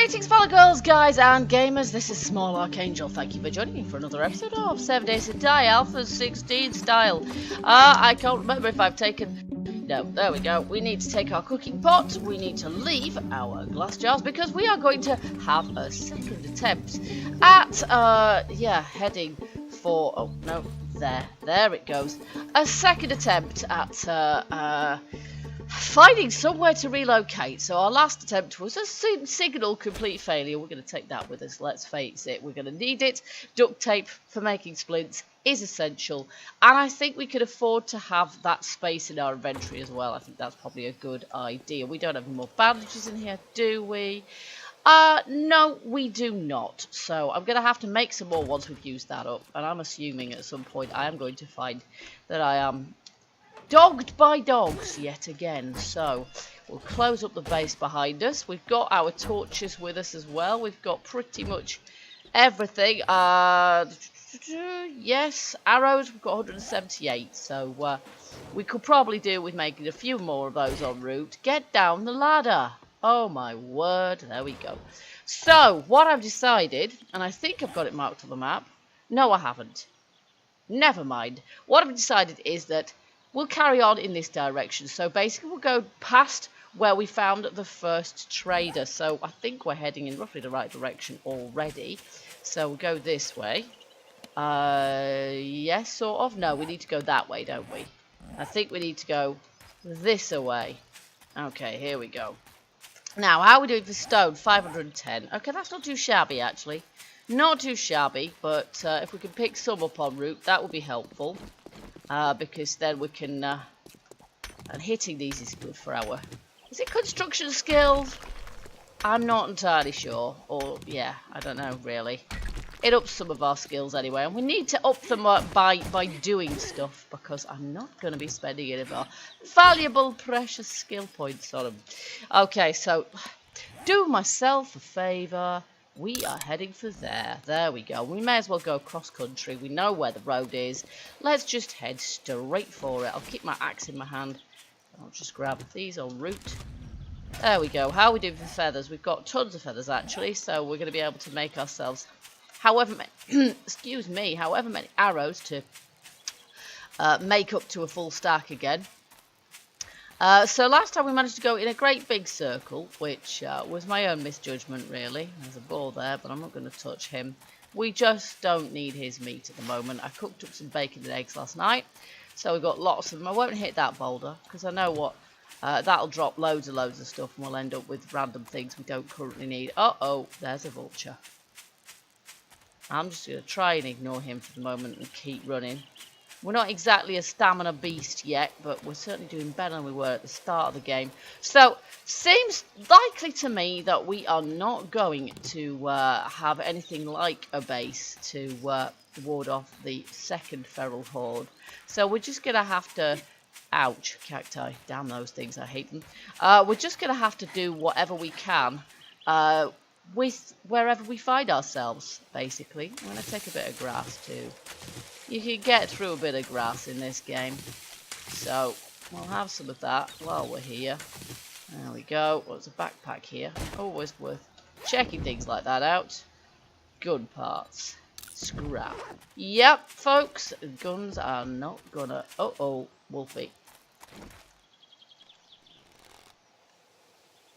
Greetings fellow girls, guys and gamers, this is Small Archangel. Thank you for joining me for another episode of 7 Days to Die, Alpha 16 style. I can't remember if I've taken... No, there we go. We need to take our cooking pot, we need to leave our glass jars because we are going to have a second attempt at, heading for... Oh, no, there it goes. A second attempt at, finding somewhere to relocate. So our last attempt was a signal complete failure. We're going to take that with us, let's face it. We're going to need it. Duct tape for making splints is essential. And I think we could afford to have that space in our inventory as well. I think that's probably a good idea. We don't have any more bandages in here, do we? No, we do not. So I'm going to have to make some more once we've used that up. And I'm assuming at some point I am going to find that I am... dogged by dogs yet again. So we'll close up the base behind us. We've got our torches with us as well. We've got pretty much everything. Yes, arrows, we've got 178, so we could probably do with making a few more of those en route. Get down the ladder. Oh my word, there we go. So what I've decided, and I think I've got it marked on the map. No, I haven't. Never mind. What I've decided is that we'll carry on in this direction. So basically we'll go past where we found the first trader. So I think we're heading in roughly the right direction already. So we'll go this way. Yes, sort of. No, we need to go that way, don't we? I think we need to go this way. Okay, here we go. Now, how are we doing for stone? 510. Okay, that's not too shabby, actually. Not too shabby, but if we can pick some up en route, that would be helpful. Because then we can, and hitting these is good for our, is it construction skills? I'm not entirely sure, or yeah, I don't know really. It ups some of our skills anyway, and we need to up them by doing stuff, because I'm not going to be spending any of our valuable, precious skill points on them. Okay, so do myself a favour. We are heading for there. There we go. We may as well go cross country. We know where the road is. Let's just head straight for it. I'll keep my axe in my hand. I'll just grab these en route. There we go. How are we doing for feathers? We've got tons of feathers actually, so we're going to be able to make ourselves however many, excuse me, however many arrows to make up to a full stack again. So last time we managed to go in a great big circle, which was my own misjudgment really. There's a boar there, but I'm not going to touch him. We just don't need his meat at the moment. I cooked up some bacon and eggs last night, so we've got lots of them. I won't hit that boulder, because I know what, that'll drop loads of stuff, and we'll end up with random things we don't currently need. Uh-oh, there's a vulture. I'm just going to try and ignore him for the moment and keep running. We're not exactly a stamina beast yet, but we're certainly doing better than we were at the start of the game. So, seems likely to me that we are not going to have anything like a base to ward off the second feral horde. So we're just going to have to... Ouch, cacti. Damn those things, I hate them. We're just going to have to do whatever we can with wherever we find ourselves, basically. I'm going to take a bit of grass too. You can get through a bit of grass in this game. So, we'll have some of that while we're here. There we go. Well, there's a backpack here. Always worth checking things like that out. Gun parts. Scrap. Yep, folks. Guns are not gonna... Uh-oh, Wolfie.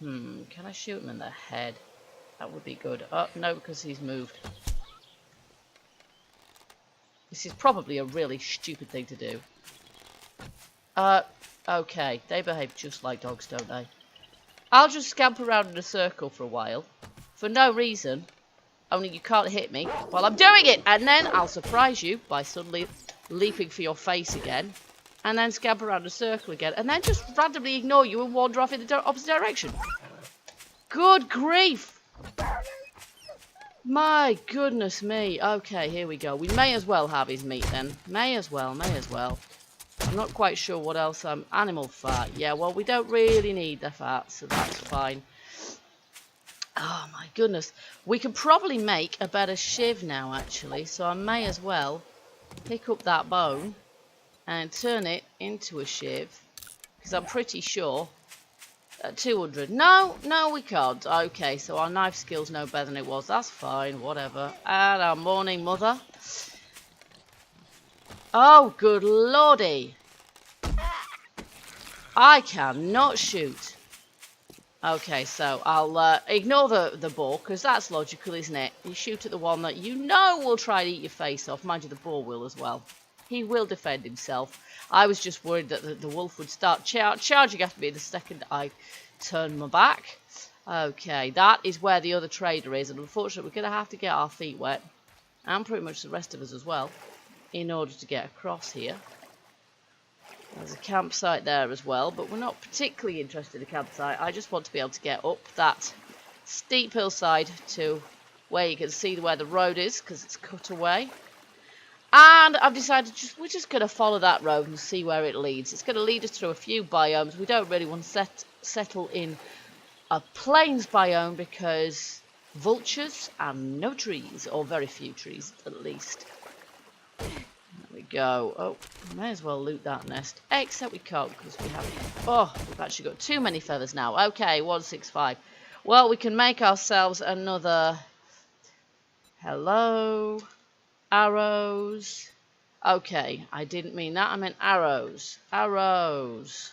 Can I shoot him in the head? That would be good. Oh, no, because he's moved. This is probably a really stupid thing to do. Okay. They behave just like dogs, don't they? I'll just scamper around in a circle for a while. For no reason. Only you can't hit me while I'm doing it. And then I'll surprise you by suddenly leaping for your face again. And then scamper around a circle again. And then just randomly ignore you and wander off in the opposite direction. Good grief! My goodness me. Okay, here we go. We may as well have his meat then. May as well, may as well. I'm not quite sure what else. Animal fat. Yeah, well, we don't really need the fat, so that's fine. Oh, my goodness. We can probably make a better shiv now, actually. So I may as well pick up that bone and turn it into a shiv. Because I'm pretty sure 200. No, no, we can't. Okay, so our knife skill's no better than it was. That's fine, whatever. And our morning mother. Oh, good lordy. I cannot shoot. Okay, so I'll ignore the boar, because that's logical, isn't it? You shoot at the one that you know will try and eat your face off. Mind you, the boar will as well. He will defend himself. I was just worried that the wolf would start charging after me the second I turn my back. Okay, that is where the other trader is, and unfortunately we're going to have to get our feet wet, and pretty much the rest of us as well, in order to get across here. There's a campsite there as well, but we're not particularly interested in the campsite. I just want to be able to get up that steep hillside to where you can see where the road is, because it's cut away. And I've decided we're just going to follow that road and see where it leads. It's going to lead us through a few biomes. We don't really want to settle in a plains biome because vultures and no trees, or very few trees at least. There we go. Oh, we may as well loot that nest. Except we can't because we have... Oh, we've actually got too many feathers now. Okay, 165. Well, we can make ourselves another... Hello... Arrows. Okay, I didn't mean that. I meant arrows. Arrows.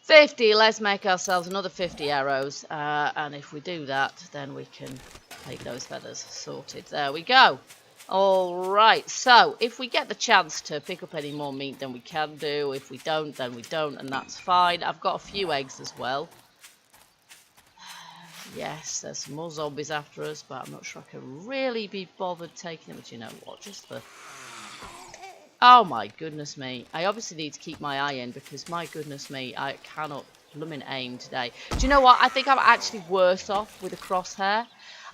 50. Let's make ourselves another 50 arrows. And if we do that, then we can take those feathers. Sorted. There we go. Alright, so if we get the chance to pick up any more meat, then we can do. If we don't, then we don't, and that's fine. I've got a few eggs as well. Yes, there's some more zombies after us, but I'm not sure I can really be bothered taking them. But you know what, just for... Oh my goodness me. I obviously need to keep my eye in because my goodness me, I cannot blooming aim today. Do you know what? I think I'm actually worse off with a crosshair.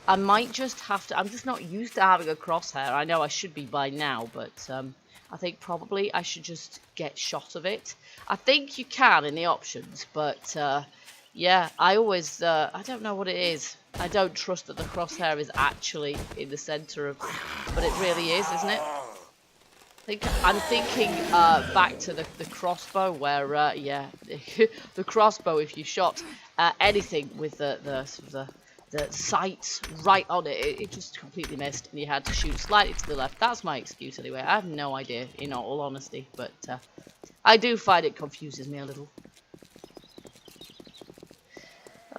I might just have to... I'm just not used to having a crosshair. I know I should be by now, but I think probably I should just get shot of it. I think you can in the options, but... yeah, I always, I don't know what it is. I don't trust that the crosshair is actually in the centre of, but it really is, isn't it? I'm thinking back to the crossbow where, yeah, the crossbow, if you shot anything with the sights right on it, it just completely missed and you had to shoot slightly to the left. That's my excuse anyway. I have no idea, in all honesty, but I do find it confuses me a little.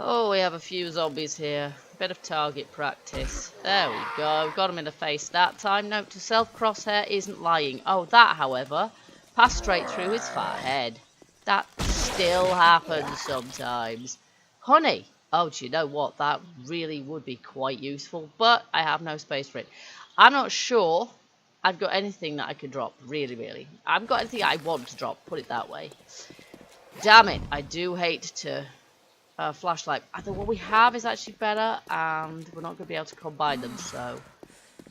Oh, we have a few zombies here. Bit of target practice. There we go. Got him in the face that time. Note to self, crosshair isn't lying. Oh, that, however, passed straight through his fat head. That still happens sometimes. Honey. Oh, do you know what? That really would be quite useful, but I have no space for it. I'm not sure I've got anything that I can drop. Really, really. I haven't got anything I want to drop. Put it that way. Damn it. I do hate to... flashlight. I thought what we have is actually better, and we're not going to be able to combine them, so...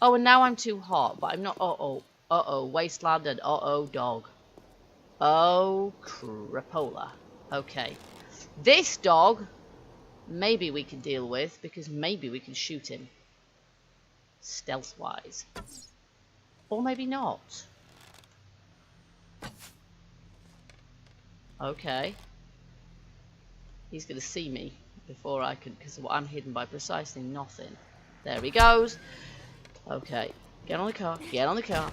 Oh, and now I'm too hot, but I'm not... Uh-oh. Uh-oh. Wasteland and uh-oh dog. Oh, crapola. Okay. This dog, maybe we can deal with, because maybe we can shoot him. Stealth-wise. Or maybe not. Okay. He's going to see me before I can, because I'm hidden by precisely nothing. There he goes. Okay. Get on the car. Get on the car.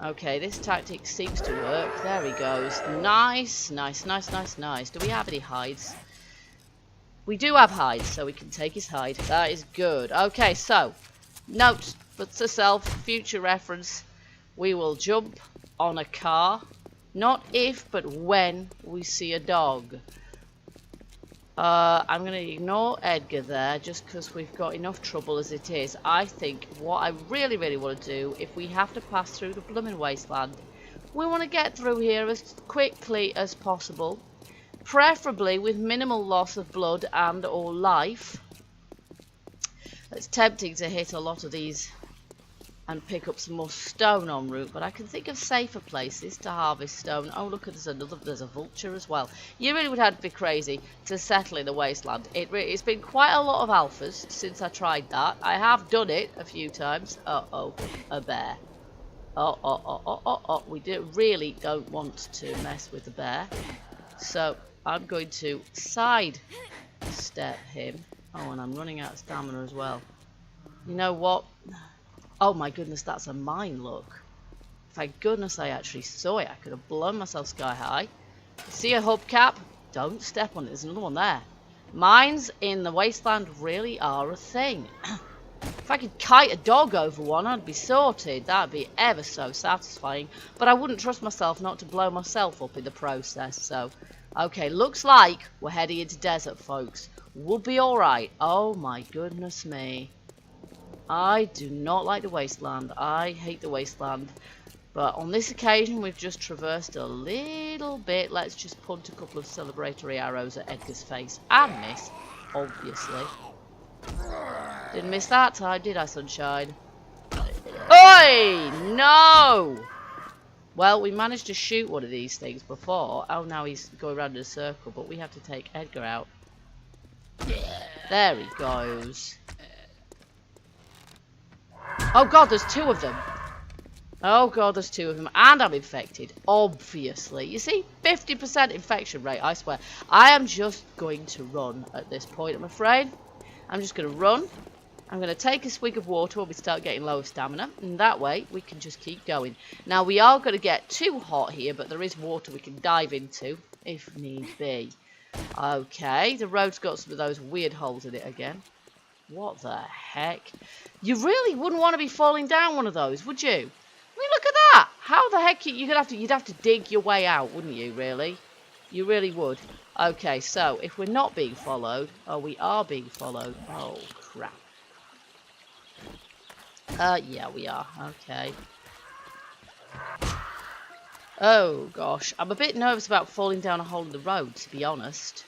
Okay, this tactic seems to work. There he goes. Nice. Nice, nice, nice, nice. Do we have any hides? We do have hides, so we can take his hide. That is good. Okay, so, note to self, future reference. We will jump on a car. Not if, but when we see a dog. I'm going to ignore Edgar there, just because we've got enough trouble as it is. I think what I really, really want to do, if we have to pass through the blooming wasteland, we want to get through here as quickly as possible. Preferably with minimal loss of blood and or life. It's tempting to hit a lot of these and pick up some more stone en route, but I can think of safer places to harvest stone. Oh, look, there's a vulture as well. You really would have to be crazy to settle in the wasteland. It's been quite a lot of alphas since I tried that. I have done it a few times. Uh-oh, a bear. We really don't want to mess with the bear. So I'm going to side step him. Oh, and I'm running out of stamina as well. You know what? Oh my goodness, that's a mine, look. Thank goodness I actually saw it. I could have blown myself sky high. See a hubcap? Don't step on it. There's another one there. Mines in the wasteland really are a thing. If I could kite a dog over one, I'd be sorted. That'd be ever so satisfying. But I wouldn't trust myself not to blow myself up in the process. So, okay, looks like we're heading into desert, folks. We'll be alright. Oh my goodness me. I do not like the wasteland. I hate the wasteland. But on this occasion, we've just traversed a little bit. Let's just punt a couple of celebratory arrows at Edgar's face. And miss, obviously. Didn't miss that time, did I, sunshine? Oi! No! Well, we managed to shoot one of these things before. Oh, now he's going around in a circle. But we have to take Edgar out. There he goes. Oh, God, there's two of them. Oh god, there's two of them, and I'm infected, obviously. You see, 50% infection rate, I swear. I am just going to run at this point, I'm afraid. I'm just going to run. I'm going to take a swig of water when we start getting low stamina, and that way we can just keep going. Now, we are going to get too hot here, but there is water we can dive into, if need be. Okay, the road's got some of those weird holes in it again. What the heck? You really wouldn't want to be falling down one of those, would you? I mean, look at that! How the heck you'd have to dig your way out, wouldn't you? Really, you really would. Okay, so if we're not being followed, oh, we are being followed. Oh crap! Yeah, we are. Okay. Oh gosh, I'm a bit nervous about falling down a hole in the road, to be honest.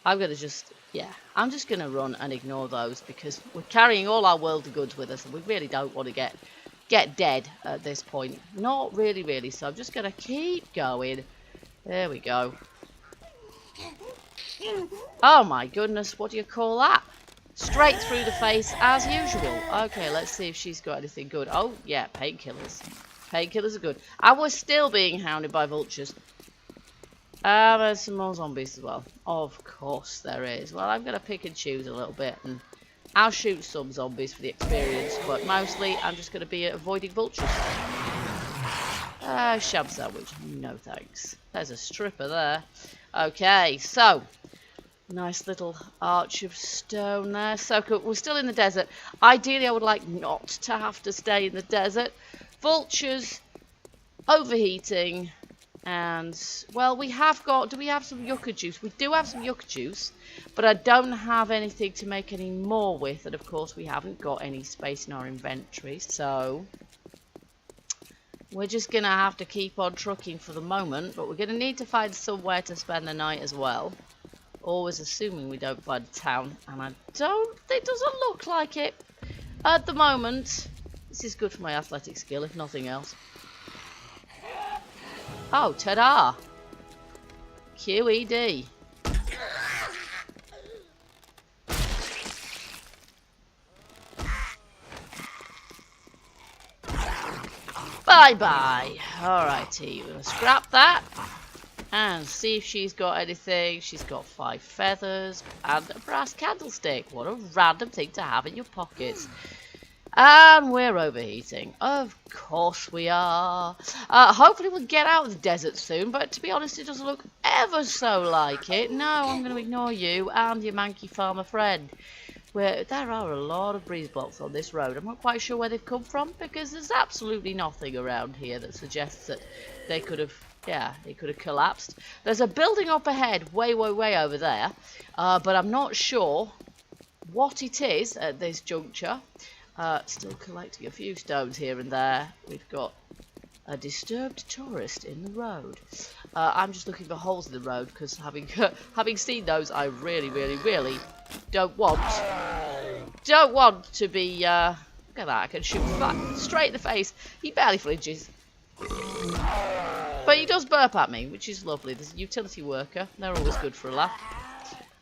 I'm gonna just. Yeah, I'm just going to run and ignore those because we're carrying all our worldly goods with us and we really don't want to get dead at this point. Not really, so I'm just going to keep going. There we go. Oh my goodness, what do you call that? Straight through the face as usual. Okay, let's see if she's got anything good. Oh, yeah, painkillers. Painkillers are good. I was still being hounded by vultures. There's some more zombies as well. Of course there is. Well, I'm going to pick and choose a little bit. And I'll shoot some zombies for the experience. But mostly, I'm just going to be avoiding vultures. Sham sandwich. No thanks. There's a stripper there. Okay, so. Nice little arch of stone there. So cool. We're still in the desert. Ideally, I would like not to have to stay in the desert. Vultures. Overheating. And, well, we have got, do we have some yucca juice? We do have some yucca juice, but I don't have anything to make any more with. And, of course, we haven't got any space in our inventory. So, we're just going to have to keep on trucking for the moment. But we're going to need to find somewhere to spend the night as well. Always assuming we don't find a town. And it doesn't look like it at the moment. This is good for my athletic skill, if nothing else. Oh, ta-da! QED. Bye-bye. Alrighty, we're going to scrap that. And see if she's got anything. She's got 5 feathers and a brass candlestick. What a random thing to have in your pockets. And we're overheating. Of course we are. Hopefully we'll get out of the desert soon, but to be honest, it doesn't look ever so like it. No, I'm going to ignore you and your manky farmer friend. There are a lot of breeze blocks on this road. I'm not quite sure where they've come from, because there's absolutely nothing around here that suggests that they could have, it could have collapsed. There's a building up ahead, way over there, but I'm not sure what it is at this juncture. Still collecting a few stones here and there. We've got a disturbed tourist in the road. I'm just looking for holes in the road because having seen those, I really don't want to be. Look at that! I can shoot straight in the face. He barely flinches, but he does burp at me, which is lovely. There's a utility worker. They're always good for a laugh.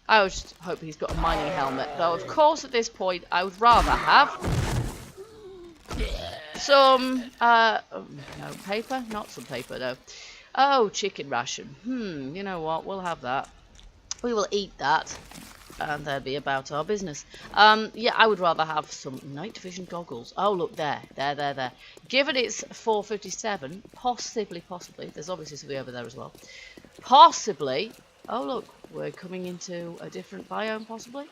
I just hope he's got a mining helmet. Though, of course, at this point, I would rather have some, no, paper? Not some paper, no. Oh, chicken ration. You know what? We'll have that. We will eat that. And that'll be about our business. Yeah, I would rather have some night vision goggles. Oh, look, there. Given it's 4:57, possibly, there's obviously something over there as well. Possibly, oh, look, we're coming into a different biome, possibly?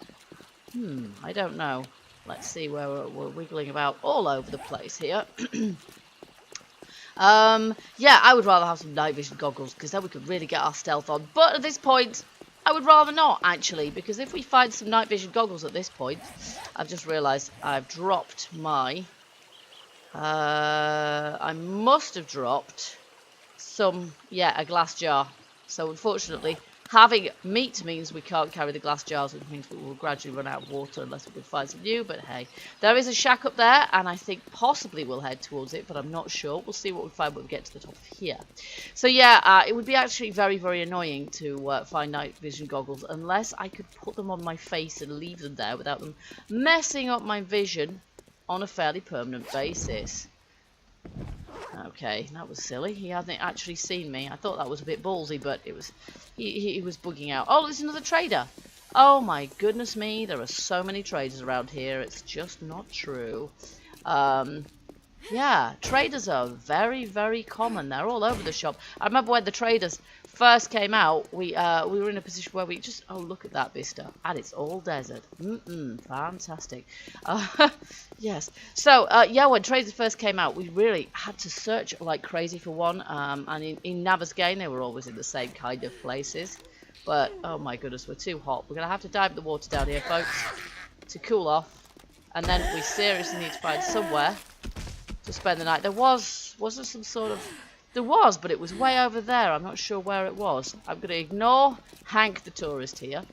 I don't know. Let's see where we're wiggling about all over the place here. Yeah, I would rather have some night vision goggles, because then we could really get our stealth on. But at this point, I would rather not, actually, because if we find some night vision goggles at this point, I've just realised I've dropped my... I must have dropped some... Yeah, a glass jar. So, unfortunately, having meat means we can't carry the glass jars, which means we will gradually run out of water unless we can find some new. But hey, there is a shack up there, and I think possibly we'll head towards it, but I'm not sure. We'll see what we find when we get to the top of here. So yeah, it would be actually very, very annoying to find night vision goggles unless I could put them on my face and leave them there without them messing up my vision on a fairly permanent basis. Okay, that was silly. He hasn't actually seen me. I thought that was a bit ballsy, but it was he was bugging out. Oh, there's another trader. Oh my goodness me, there are so many traders around here. It's just not true. Yeah, traders are very, very common. They're all over the shop. I remember when the traders first came out, we were in a position where we just... Oh, look at that vista. And it's all desert. Fantastic. Yes. So, yeah, when traders first came out, we really had to search like crazy for one. And in Navezgane, they were always in the same kind of places. But, oh my goodness, we're too hot. We're going to have to dive the water down here, folks, to cool off. And then we seriously need to find somewhere to spend the night. Wasn't some sort of... There was, but it was way over there. I'm not sure where it was. I'm going to ignore Hank the tourist here.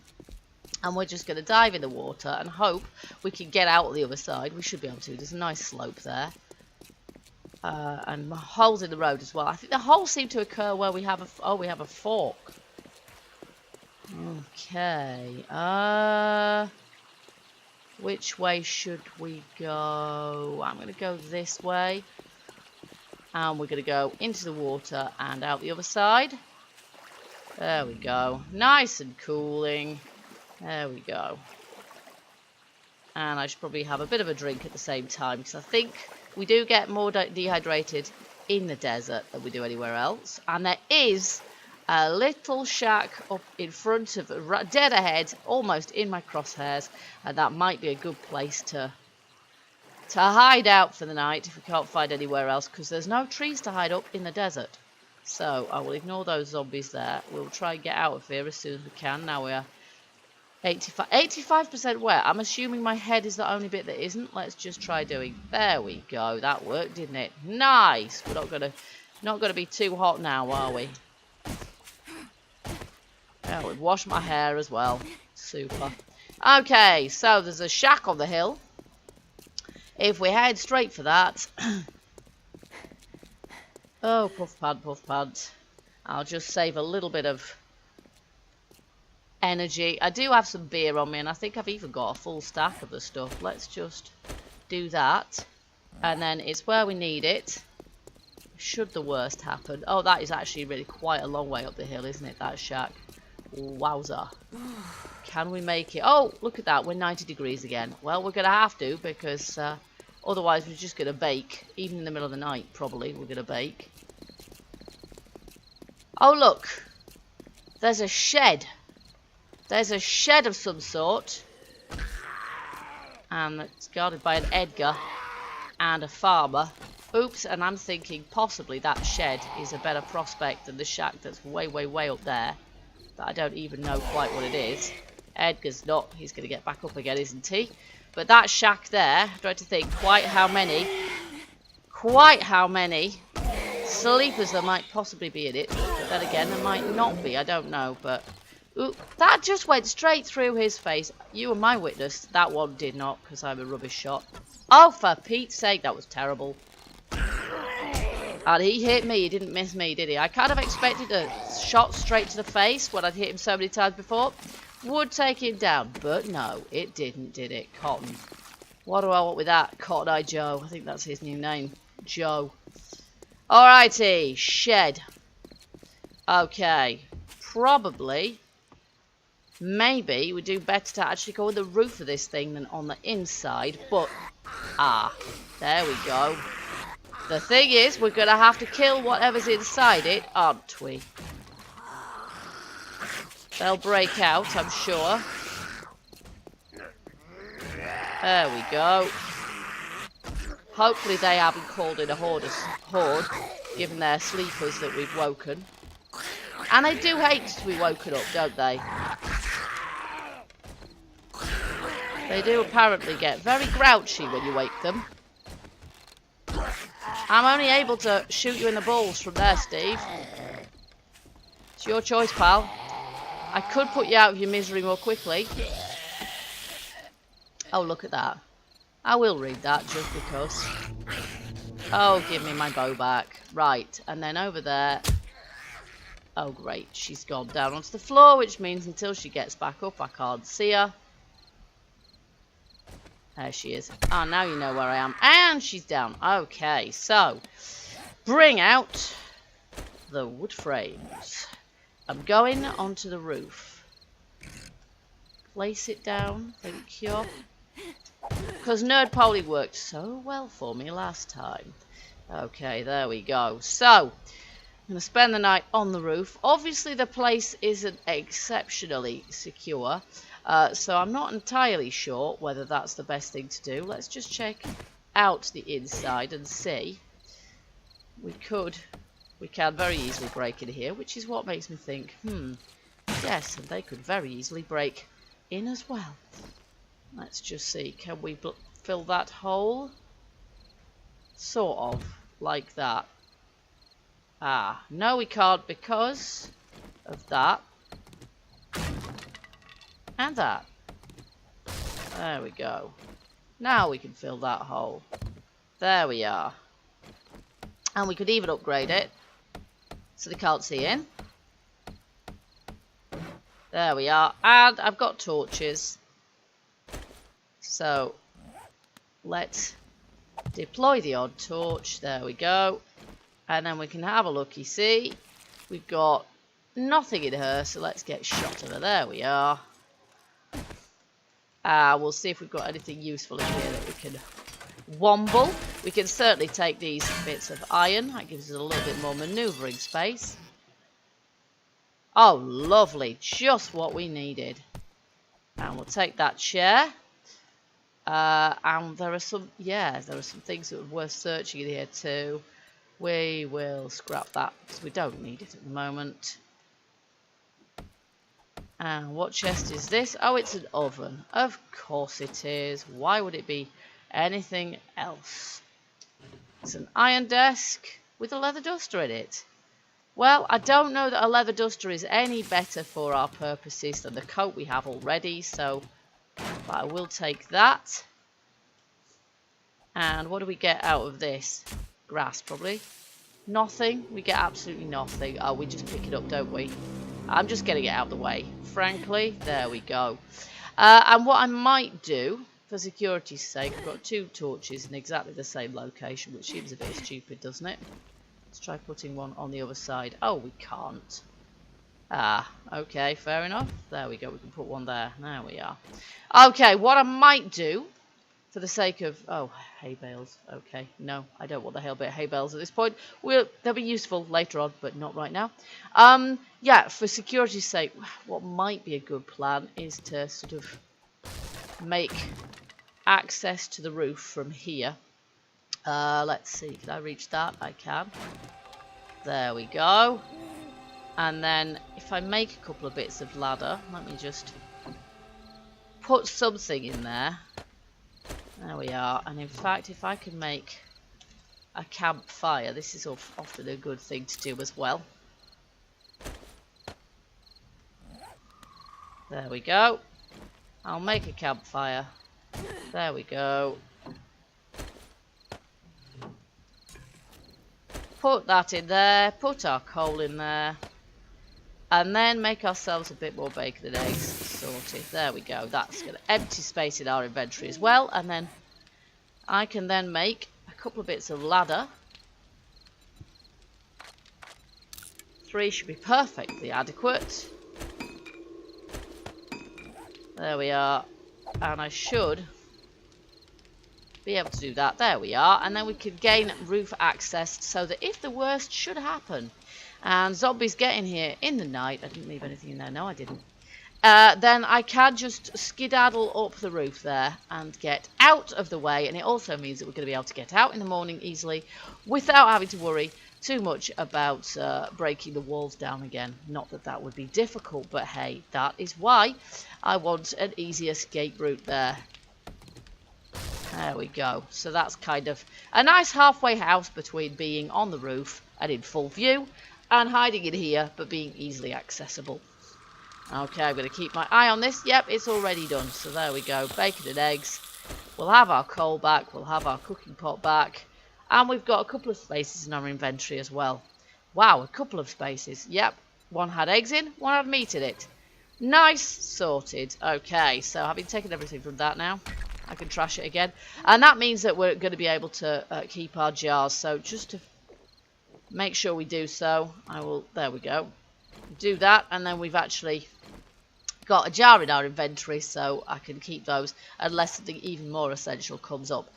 And we're just going to dive in the water and hope we can get out on the other side. We should be able to. There's a nice slope there. And holes in the road as well. I think the holes seem to occur where we have a... Oh, we have a fork. Okay. Which way should we go? I'm going to go this way. And we're going to go into the water and out the other side. There we go. Nice and cooling. There we go. And I should probably have a bit of a drink at the same time, because I think we do get more dehydrated in the desert than we do anywhere else. And there is a little shack up in front of, dead ahead, almost in my crosshairs. And that might be a good place to hide out for the night if we can't find anywhere else, because there's no trees to hide up in the desert. So I will ignore those zombies there. We'll try and get out of here as soon as we can. Now we are 85% wet. I'm assuming my head is the only bit that isn't. Let's just try doing... There we go. That worked, didn't it? Nice. We're not gonna be too hot now, are we? Yeah, we've washed my hair as well. Super. Okay, so there's a shack on the hill. If we head straight for that... Oh, puff pad. I'll just save a little bit of energy. I do have some beer on me, and I think I've even got a full stack of the stuff. Let's just do that. And then it's where we need it. Should the worst happen. Oh, that is actually really quite a long way up the hill, isn't it, that shack? Wowza. Can we make it? Oh, look at that. We're 90 degrees again. Well, we're going to have to, because otherwise we're just going to bake. Even in the middle of the night, probably, we're going to bake. Oh, look. There's a shed. There's a shed of some sort. And it's guarded by an Edgar and a farmer. Oops, and I'm thinking possibly that shed is a better prospect than the shack that's way, way, way up there. That I don't even know quite what it is. Edgar's not. He's going to get back up again, isn't he? But that shack there, I try to think quite how many sleepers there might possibly be in it. But then again, there might not be. I don't know, but... Ooh, that just went straight through his face. You were my witness. That one did not, because I'm a rubbish shot. Oh, for Pete's sake, that was terrible. And he hit me. He didn't miss me, did he? I kind of expected a shot straight to the face when I'd hit him so many times before. would take him down. But no, it didn't, did it? Cotton. What do I want with that? Cotton Eye Joe. I think that's his new name. Joe. Alrighty. Shed. Okay. Probably. Maybe we do better to actually go on the roof of this thing than on the inside. But, there we go. The thing is, we're going to have to kill whatever's inside it, aren't we? They'll break out, I'm sure. There we go. Hopefully they haven't called in a horde, given their sleepers that we've woken. And they do hate to be woken up, don't they? They do apparently get very grouchy when you wake them. I'm only able to shoot you in the balls from there, Steve. It's your choice, pal. I could put you out of your misery more quickly. Oh, look at that. I will read that just because. Oh, give me my bow back. Right, and then over there. Oh, great. She's gone down onto the floor, which means until she gets back up, I can't see her. There she is. Oh, now you know where I am. And she's down. Okay, so bring out the wood frames. I'm going onto the roof. Place it down. Thank you. Because Nerd Polly worked so well for me last time. Okay, there we go. So, I'm going to spend the night on the roof. Obviously, the place isn't exceptionally secure. So I'm not entirely sure whether that's the best thing to do. Let's just check out the inside and see. We can very easily break in here, which is what makes me think, yes, and they could very easily break in as well. Let's just see, can we fill that hole? Sort of, like that. No we can't because of that. And that. There we go. Now we can fill that hole. There we are. And we could even upgrade it so they can't see in. There we are. And I've got torches. So let's deploy the odd torch. There we go. And then we can have a look. You see, we've got nothing in her, so let's get shot at her. There we are. We'll see if we've got anything useful in here that we can womble. We can certainly take these bits of iron. That gives us a little bit more manoeuvring space. Oh, lovely. Just what we needed. And we'll take that chair. And there are some things that are worth searching in here too. We will scrap that because we don't need it at the moment. And what chest is this? Oh, it's an oven. Of course it is. Why would it be anything else? It's an iron desk with a leather duster in it. Well, I don't know that a leather duster is any better for our purposes than the coat we have already, so but I will take that. And what do we get out of this? Grass, probably. Nothing. We get absolutely nothing. Oh, we just pick it up, don't we? I'm just getting it out of the way, frankly. There we go. And what I might do, for security's sake, I've got 2 torches in exactly the same location, which seems a bit stupid, doesn't it? Let's try putting one on the other side. Oh, we can't. Okay, fair enough. There we go. We can put one there. There we are. Okay, what I might do, for the sake of... Oh, hay bales. Okay, no, I don't want the hay bales at this point. They'll be useful later on, but not right now. Yeah, for security's sake, what might be a good plan is to sort of make access to the roof from here. Let's see, can I reach that? I can. There we go. And then if I make a couple of bits of ladder, let me just put something in there. There we are. And in fact, if I can make a campfire, this is often a good thing to do as well. There we go. I'll make a campfire. There we go. Put that in there. Put our coal in there. And then make ourselves a bit more bacon and eggs. sorted. There we go. That's going to empty space in our inventory as well. And then I can then make a couple of bits of ladder. 3 should be perfectly adequate. There we are. And I should be able to do that. There we are. And then we can gain roof access so that if the worst should happen and zombies get in here in the night, I didn't leave anything in there, no I didn't, then I can just skedaddle up the roof there and get out of the way. And it also means that we're going to be able to get out in the morning easily without having to worry too much about breaking the walls down again. Not that that would be difficult, but hey, that is why I want an easy escape route there. There we go. So that's kind of a nice halfway house between being on the roof and in full view and hiding in here but being easily accessible. Okay, I'm going to keep my eye on this. Yep, it's already done. So there we go. Bacon and eggs. We'll have our coal back. We'll have our cooking pot back. And we've got a couple of spaces in our inventory as well. Wow, a couple of spaces. Yep, one had eggs in, one had meat in it. Nice, sorted. Okay, so having taken everything from that now, I can trash it again. And that means that we're going to be able to keep our jars. So just to make sure we do so, I will, there we go, do that. And then we've actually got a jar in our inventory, so I can keep those unless something even more essential comes up.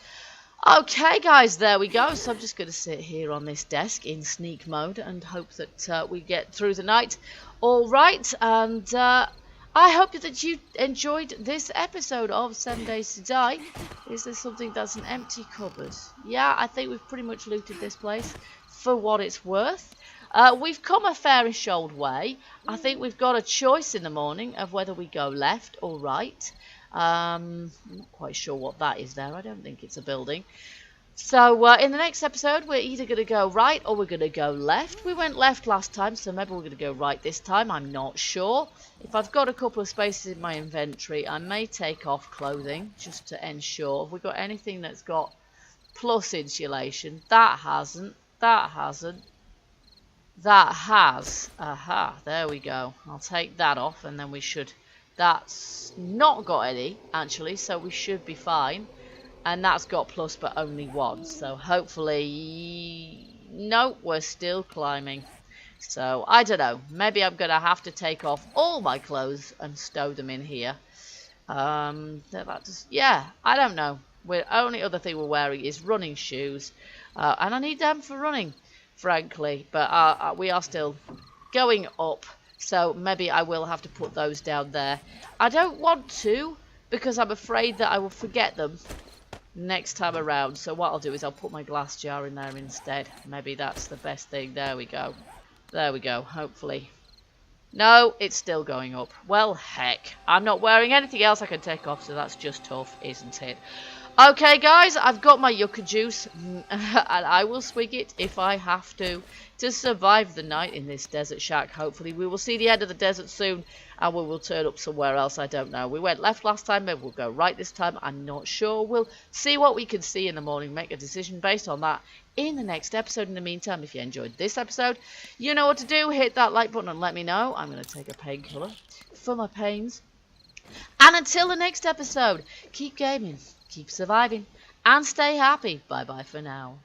Okay, guys, there we go. So I'm just going to sit here on this desk in sneak mode and hope that we get through the night all right. And I hope that you enjoyed this episode of 7 Days to Die. Is there something that's an empty cupboard? Yeah, I think we've pretty much looted this place for what it's worth. We've come a fairish old way. I think we've got a choice in the morning of whether we go left or right. I'm not quite sure what that is there. I don't think it's a building. So in the next episode, we're either going to go right or we're going to go left. We went left last time, so maybe we're going to go right this time. I'm not sure. If I've got a couple of spaces in my inventory, I may take off clothing just to ensure. Have we got anything that's got plus insulation? That hasn't. That hasn't. That has. Aha, there we go. I'll take that off and then we should... That's not got any, actually, so we should be fine. And that's got plus, but only one. So hopefully... No, we're still climbing. So, I don't know. Maybe I'm going to have to take off all my clothes and stow them in here. Yeah, I don't know. The only other thing we're wearing is running shoes. And I need them for running, frankly. But we are still going up. So maybe I will have to put those down there. I don't want to, because I'm afraid that I will forget them next time around. So what I'll do is I'll put my glass jar in there instead. Maybe that's the best thing. There we go. There we go, hopefully. No, it's still going up. Well, heck. I'm not wearing anything else I can take off, so that's just tough, isn't it? Okay, guys, I've got my yucca juice, and I will swig it if I have to survive the night in this desert shack. Hopefully, we will see the end of the desert soon, and we will turn up somewhere else. I don't know. We went left last time, maybe we'll go right this time. I'm not sure. We'll see what we can see in the morning, make a decision based on that in the next episode. In the meantime, if you enjoyed this episode, you know what to do. Hit that like button and let me know. I'm going to take a painkiller for my pains. And until the next episode, keep gaming, keep surviving, and stay happy. Bye-bye for now.